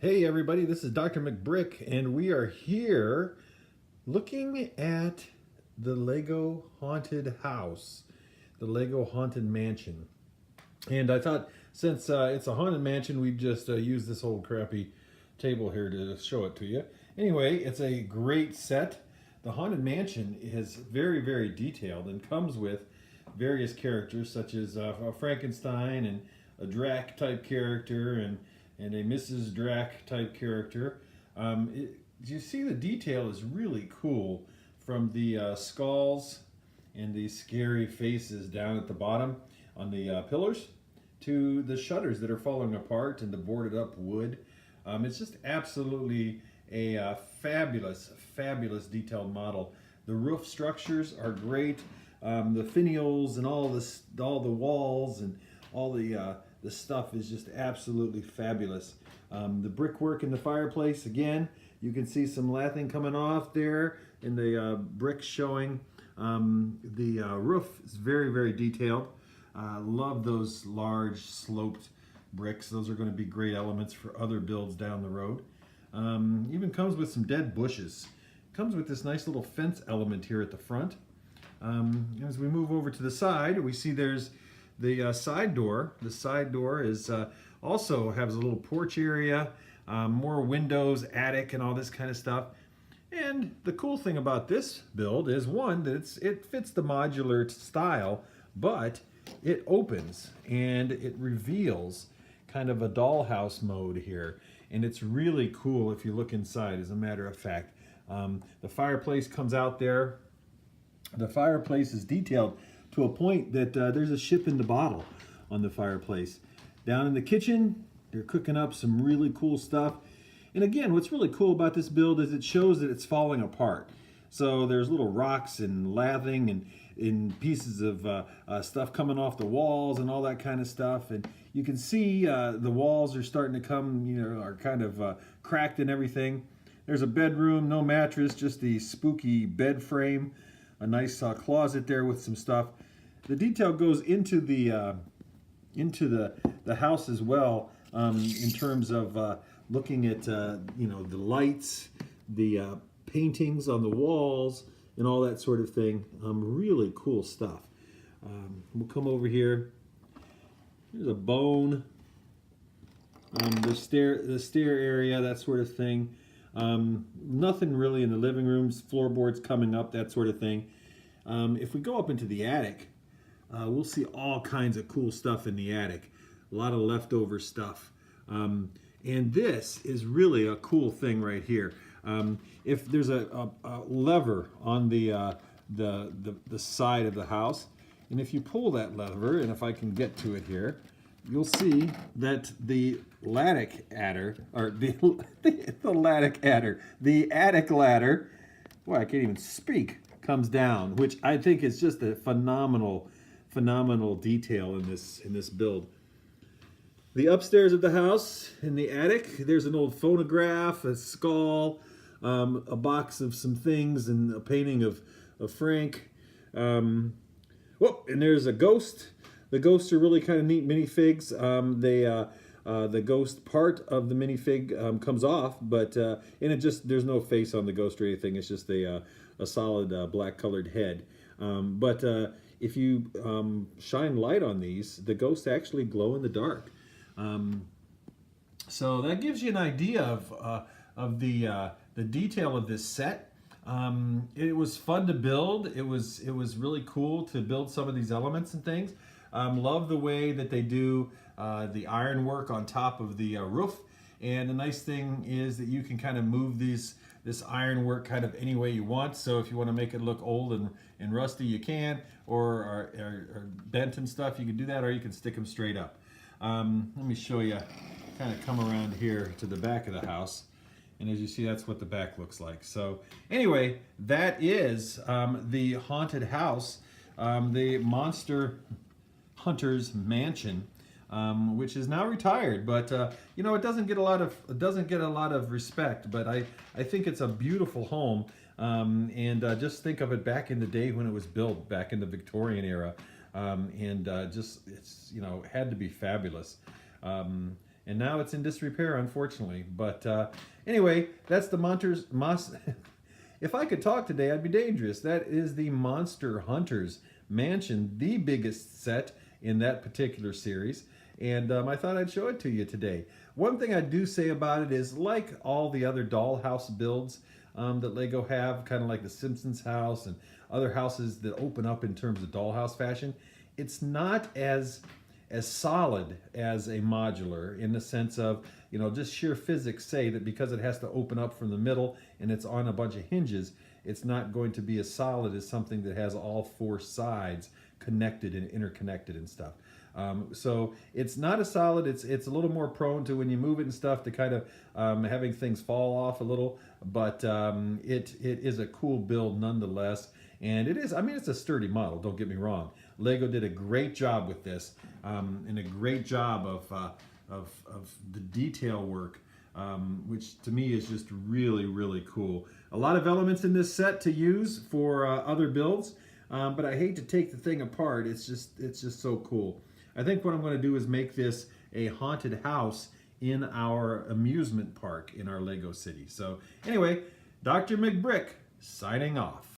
Hey everybody, this is DrMcBrick, and we are here looking at the Lego Haunted House, the Lego Haunted Mansion. And I thought since it's a haunted mansion, we'd just use this old crappy table here to show it to you. Anyway, it's a great set. The Haunted Mansion is very, very detailed and comes with various characters such as a Frankenstein and a Drac type character and a Mrs. Drac type character. You see the detail is really cool, from the skulls and these scary faces down at the bottom on the pillars to the shutters that are falling apart and the boarded up wood. It's just absolutely a fabulous, fabulous detailed model. The roof structures are great. The finials and all the walls and all the stuff is just absolutely fabulous. The brickwork in the fireplace, again, you can see some lathing coming off there and the bricks showing. The roof is very, very detailed. Love those large sloped bricks. Those are going to be great elements for other builds down the road. Even comes with some dead bushes. Comes with this nice little fence element here at the front. As we move over to the side, we see there's the side door. The side door is also has a little porch area, more windows, attic, and all this kind of stuff. And the cool thing about this build is, one, that it fits the modular style, but it opens and it reveals kind of a dollhouse mode here. And it's really cool if you look inside, as a matter of fact. The fireplace comes out there. The fireplace is detailed to a point that there's a ship in the bottle on the fireplace. Down in the kitchen, they're cooking up some really cool stuff. And again, what's really cool about this build is it shows that it's falling apart. So there's little rocks and lathing and pieces of stuff coming off the walls and all that kind of stuff. And you can see the walls are starting to come, are kind of cracked and everything. There's a bedroom, no mattress, just the spooky bed frame. A nice closet there with some stuff. The detail goes into the house as well, in terms of looking at the lights, the paintings on the walls, and all that sort of thing. Really cool stuff. We'll come over here. There's a bone. The stair area, that sort of thing. Nothing really in the living rooms, floorboards coming up, that sort of thing. If we go up into the attic, we'll see all kinds of cool stuff in the attic. A lot of leftover stuff. And this is really a cool thing right here. If there's a lever on the side of the house, and if you pull that lever, and if I can get to it here, you'll see that the attic ladder, boy, I can't even speak, comes down, which I think is just a phenomenal detail in this build. The upstairs of the house, in the attic, there's an old phonograph, a skull, a box of some things, and a painting of Frank. And there's a ghost. The ghosts are really kind of neat minifigs. The ghost part of the minifig comes off, but there's no face on the ghost or anything. It's just a solid black colored head. But if you shine light on these, the ghosts actually glow in the dark. So that gives you an idea of the detail of this set. It was fun to build. It was really cool to build some of these elements and things. Love the way that they do the ironwork on top of the roof. And the nice thing is that you can kind of move this ironwork kind of any way you want. So if you want to make it look old and rusty, you can, or bent and stuff, you can do that, or you can stick them straight up. Let me show you, kind of come around here to the back of the house. And as you see, that's what the back looks like. So anyway, that is the haunted house, the Monster Hunter's Mansion, which is now retired, but it doesn't get a lot of respect. But I think it's a beautiful home, and just think of it back in the day when it was built, back in the Victorian era, it's had to be fabulous. and now it's in disrepair, unfortunately. But anyway, that's the If I could talk today, I'd be dangerous. That is the Monster Hunters Mansion, the biggest set in that particular series. And I thought I'd show it to you today. One thing I do say about it is, like all the other dollhouse builds that Lego have, kind of like the Simpsons house and other houses that open up in terms of dollhouse fashion, it's not as solid as a modular, in the sense of, you know, just sheer physics say that because it has to open up from the middle and it's on a bunch of hinges, it's not going to be as solid as something that has all four sides connected and interconnected and stuff. So it's not as solid. It's a little more prone to, when you move it and stuff, to kind of having things fall off a little. But it is a cool build nonetheless. And it is, I mean, it's a sturdy model, don't get me wrong. Lego did a great job with this, and a great job of the detail work, which to me is just really, really cool. A lot of elements in this set to use for other builds, but I hate to take the thing apart. It's just so cool. I think what I'm going to do is make this a haunted house in our amusement park in our Lego city. So anyway, Dr. McBrick signing off.